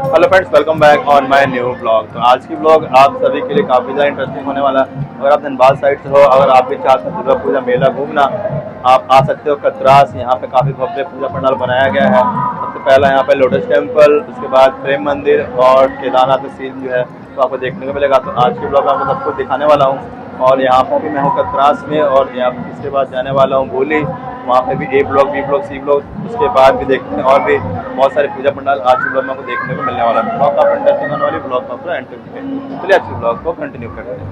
Hello friends, welcome back on my new blog. तो आज की ब्लॉग आप सभी के लिए काफ़ी ज़्यादा इंटरेस्टिंग होने वाला है। अगर आप धनबाद साइड से हो, अगर आप भी चाहते हैं दुर्गा पूजा मेला घूमना, आप आ सकते हो कतरास। यहाँ पे काफ़ी भव्य पूजा पंडाल बनाया गया है। सबसे पहला यहाँ पे लोटस टेम्पल, उसके बाद प्रेम मंदिर और केदारनाथ सीन जो है तो आपको देखने को मिलेगा। तो आज की ब्लॉग में आपको सब कुछ दिखाने वाला हूँ। और यहाँ पर भी मैं हूँ कतरास में, और यहाँ पर इसके बाद जाने वाला हूँ भोली। वहाँ पे भी A block, B block, C block, उसके बाद भी देखते हैं और भी बहुत सारे पूजा पंडाल आज के ब्लॉग में आपको देखने को मिलने वाला है। ब्लॉग काफी इंटरेस्टिंग होने वाली, ब्लॉग आपको एंड तक दिखे। चलिए आज के ब्लॉग को कंटिन्यू करते हैं।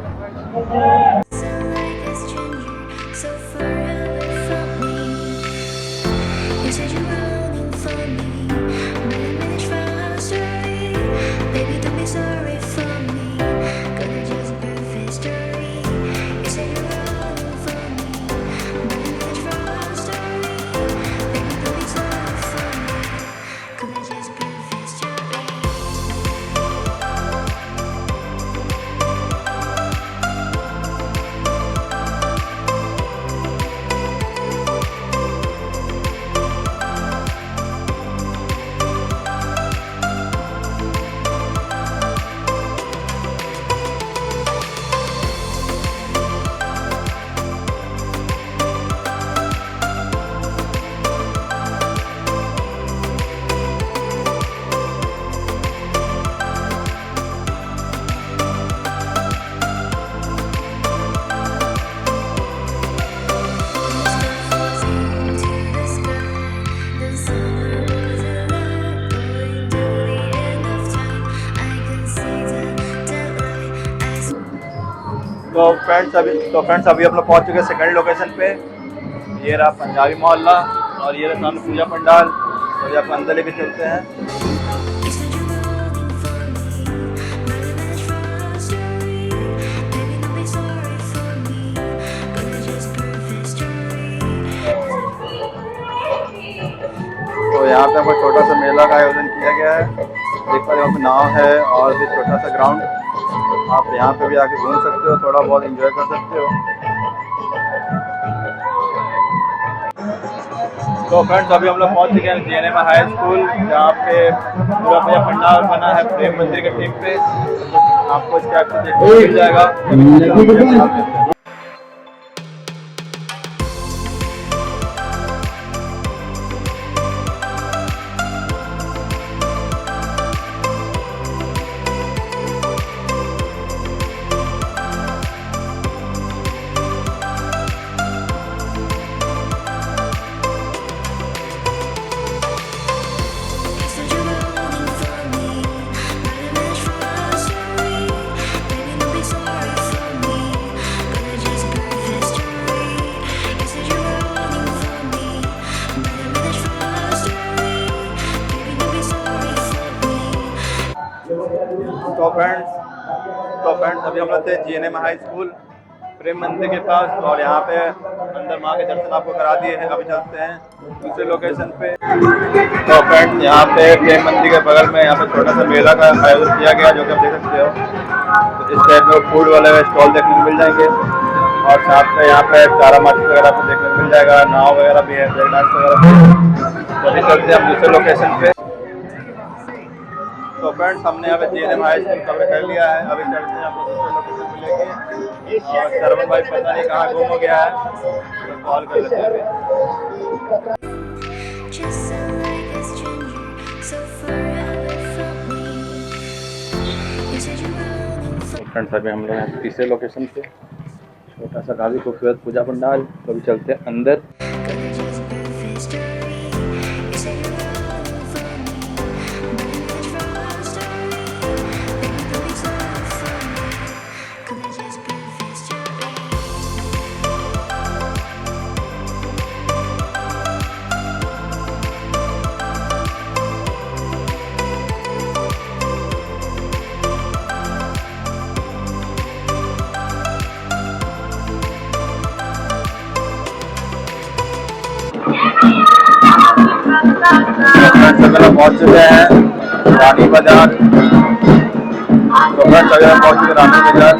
तो फ्रेंड्स अभी हम लोग पहुंच चुके हैं सेकंड लोकेशन पे। ये रहा पंजाबी मोहल्ला और ये रहा सामने पूजा पंडाल। तो ये आप अंदर लेके चलते हैं। तो यहाँ पे हमको छोटा सा मेला का आयोजन किया गया है। देख पा रहे हो, नाव है और भी छोटा सा ग्राउंड। आप यहाँ पे भी आके घूम सकते हो, थोड़ा बहुत एंजॉय कर सकते हो। तो फ्रेंड्स अभी हम लोग पहुँच चुके हैं JNM हाई स्कूल, जहाँ पे पूरा पूजा पंडाल बना है प्रेम मंदिर के ठीक पे। आपको इसके आगे देखने को मिल जाएगा। तो फ्रेंड्स अभी हम लोग थे JNM हाई स्कूल प्रेम मंदिर के पास, और यहाँ पे अंदर माँ के दर्शन आपको करा दिए हैं। अभी चलते हैं दूसरे लोकेशन पे। तो फ्रेंड्स यहाँ पे प्रेम मंदिर के बगल में यहाँ पे छोटा सा मेला का आयोजन किया गया, जो कि आप देख सकते हो। तो इस टाइप में फूड वाले स्टॉल देखने को मिल जाएंगे, और साथ में यहाँ पे तारामाची वगैरह आपको देखने को मिल जाएगा। नाव वगैरह भी है, ब्रेक डांस वगैरह भी है। तो अभी चलते हैं हम दूसरे लोकेशन पे। तो फ्रेंड्स हमने यहाँ पे JNM हाई स्कूल कवर कर लिया है। अभी चलते हैं आपको दूसरे लोकेशन पे लेके। और सरवन भाई पता नहीं कहाँ गुम हो गया है, तो कॉल कर लेते हैं अभी। फ्रेंड्स अभी हम लोग तीसरे लोकेशन पे, छोटा सा काफी खूबसूरत पूजा पंडाल। तो अभी चलते हैं अंदर। पहुंच चुके हैं रानी बाजार। तो फ्रेंड्स अगर हम पहुंच चुके रानी बाजार।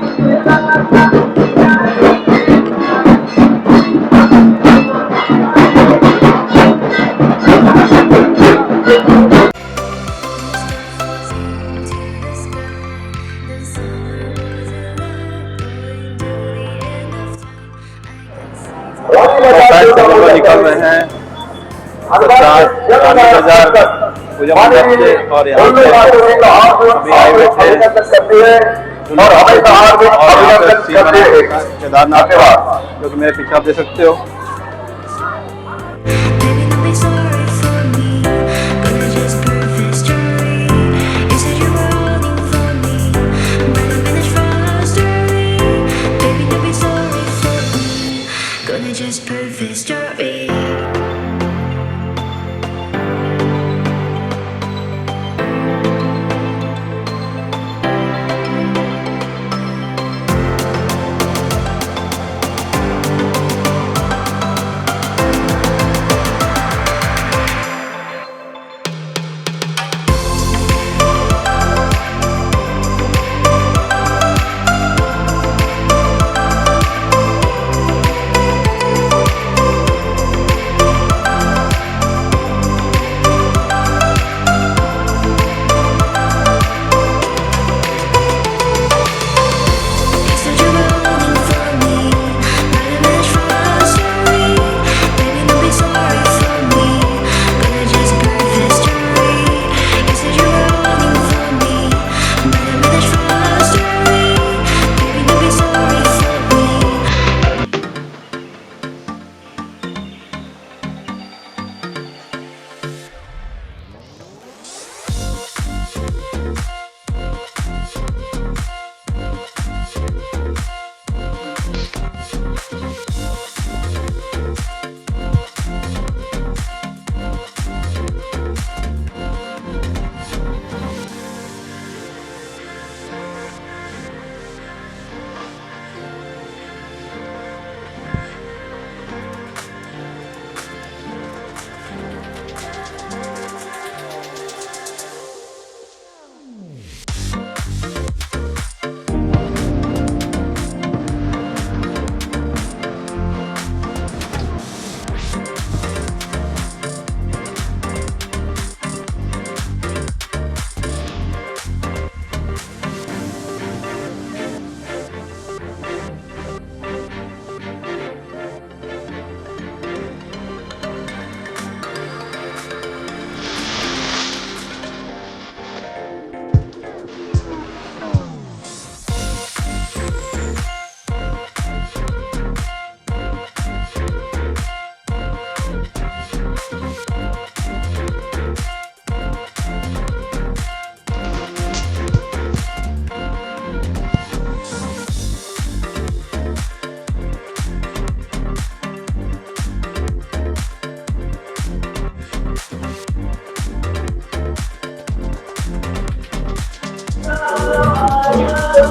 साथ गांधी बाजार पूजा मंडप से और यहाँ पे अभी आए हुए थे और यहाँ पे सीन बना केदारनाथ का, जो कि मेरे पीछे आप देख सकते हो। Just prove this story.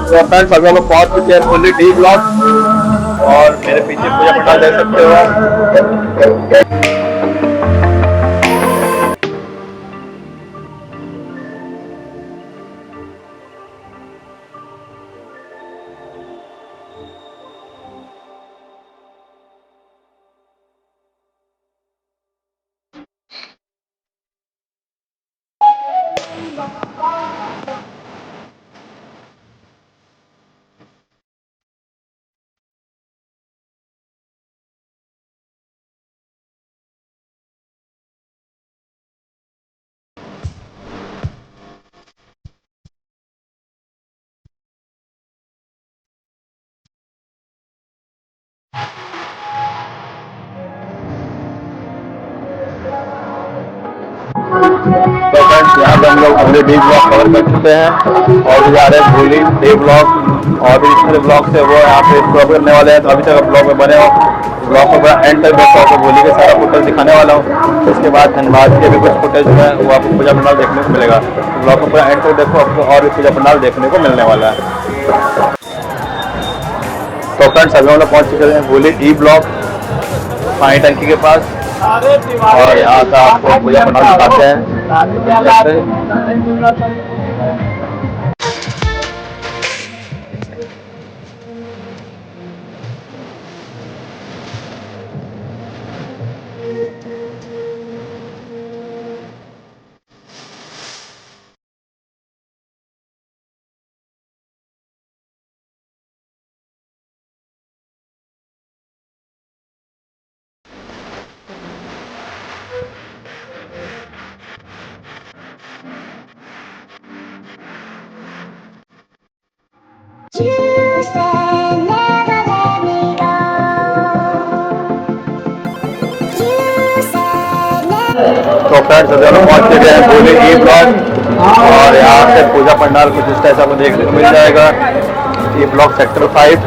तो फ्रेंड्स अभी हम लोग पहुंच चुके हैं फुल्ली डी ब्लॉक और मेरे पीछे पूजा पंडाल देख सकते हो। तो फ्रेंड्स यहाँ पे हम लोग अगले डी ब्लॉक कवर कर चुके हैं और भी जा रहे हैं भूली डी ब्लॉक और भी दूसरे ब्लॉक से वो यहाँ पे कवर करने वाले हैं। तो अभी तक ब्लॉक में बने हो, ब्लॉक को पूरा एंड तक देखो, आपको भूली के सारा फुटेज दिखाने वाला हूँ। उसके बाद धनबाद के भी कुछ फुटेज है वो आपको पूजा पंडाल देखने को मिलेगा। तो ब्लॉक को पूरा एंड तक देखो, आपको और भी पूजा पंडाल देखने को मिलने वाला है। तो फ्रेंड्स अभी हम लोग पहुँच चुके हैं भूली डी ब्लॉक पानी टंकी के पास और यहाँ का आपको पूजा पंडाल दिखाते हैं। तो फ्रेंड्स अभी हम लोग पहुँच चुके हैं बोली ई ब्लॉक और यहाँ से पूजा पंडाल कुछ इस तरह से आपको देखने को मिल जाएगा। ई ब्लॉक सेक्टर 5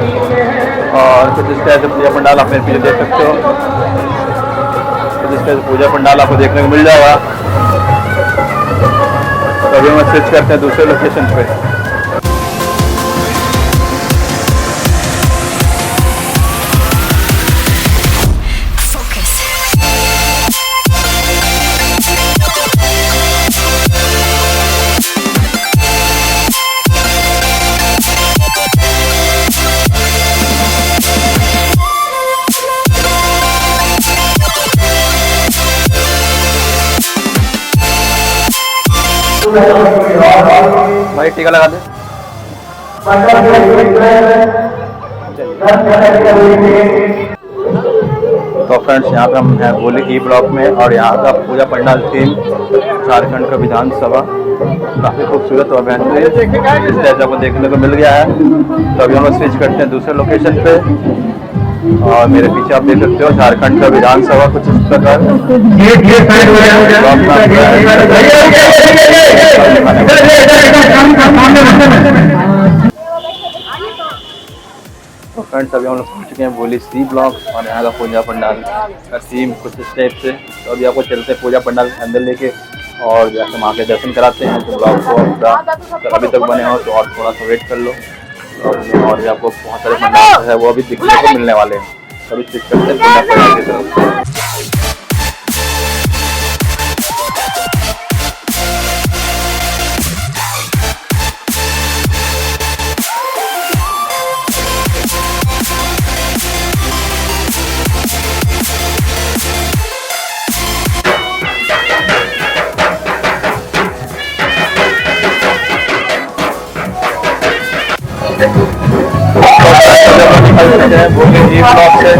और कुछ इस तरह से पूजा पंडाल आप मेरे पीछे देख सकते हो। कुछ इस तरह से पूजा पंडाल आपको देखने को मिल जाएगा। तो अभी हम स्विच करते हैं दूसरे लोकेशन पे। भाई टीका लगा दे। तो फ्रेंड्स यहाँ पे हम हैं बोली ई ब्लॉक में और यहाँ का पूजा पंडाल थीम झारखंड का विधानसभा काफ़ी खूबसूरत और बेहतरीन इस तरह से आपको देखने को मिल गया है। तो अभी हम लोग स्विच करते हैं दूसरे लोकेशन पे और मेरे पीछे आप देख सकते हो झारखंड का विधानसभा कुछ इस प्रकार। तो फ्रेंड्स अभी हम लोग पहुँच चुके हैं बोली सी ब्लॉक और यहाँ का पूजा पंडाल का थीम कुछ इस टाइप से। तो अभी आपको चलते हैं पूजा पंडाल के अंदर लेके और जाकर वहाँ के दर्शन कराते हैं। तो ब्लॉग को अभी तक बने हो तो और थोड़ा सा वेट कर लो और भी आपको बहुत सारे पंडाल है वो अभी दिखने को मिलने वाले हैं। अभी स्विच करते हैं पूजा पंडाल की तरफ। बोली ई ब्लॉक से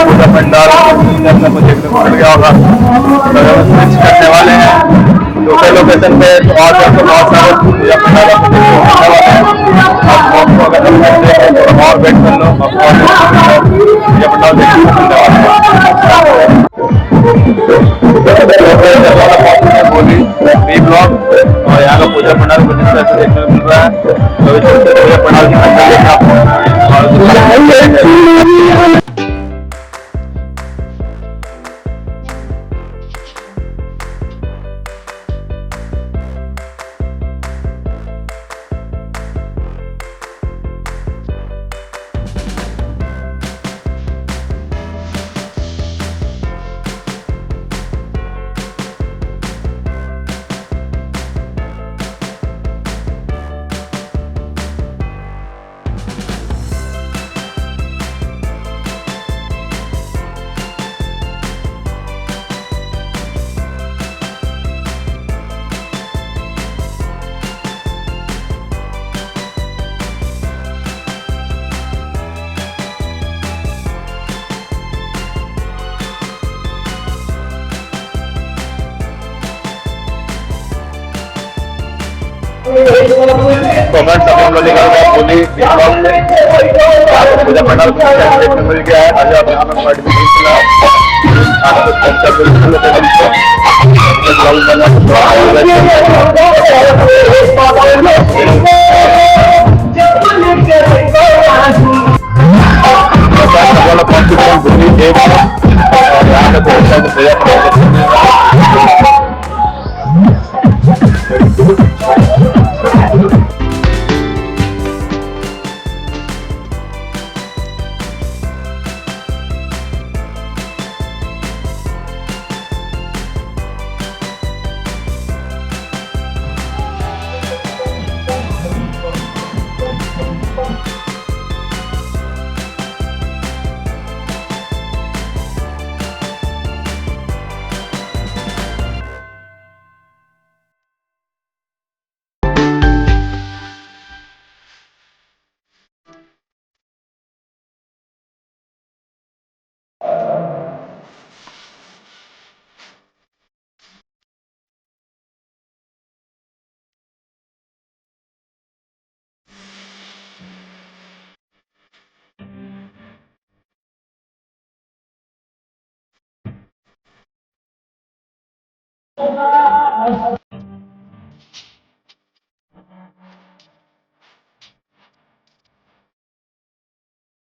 पूजा पंडाल आपको देखने को मिल गया होगा। तो स्विच करने वाले हैं दूसरे लोकेशन पे और आपको बहुत सारे पूजा पंडाल आपको देखने को मिलने वाले हैं। आपको अगर और वेट कर लो आपको पूजा पंडाल देखने को मिलने वाले हैं। बोली ई ब्लॉक और यहाँ का पूजा पंडाल कुछ इस तरह से देखने को मिल रहा है। तो पूजा पंडाल के अंदर देखना आपको तो हम लोग निकल गए बोली ब्लॉक से पूजा पंडाल देखने मिल गया है। आज आप यहाँ पर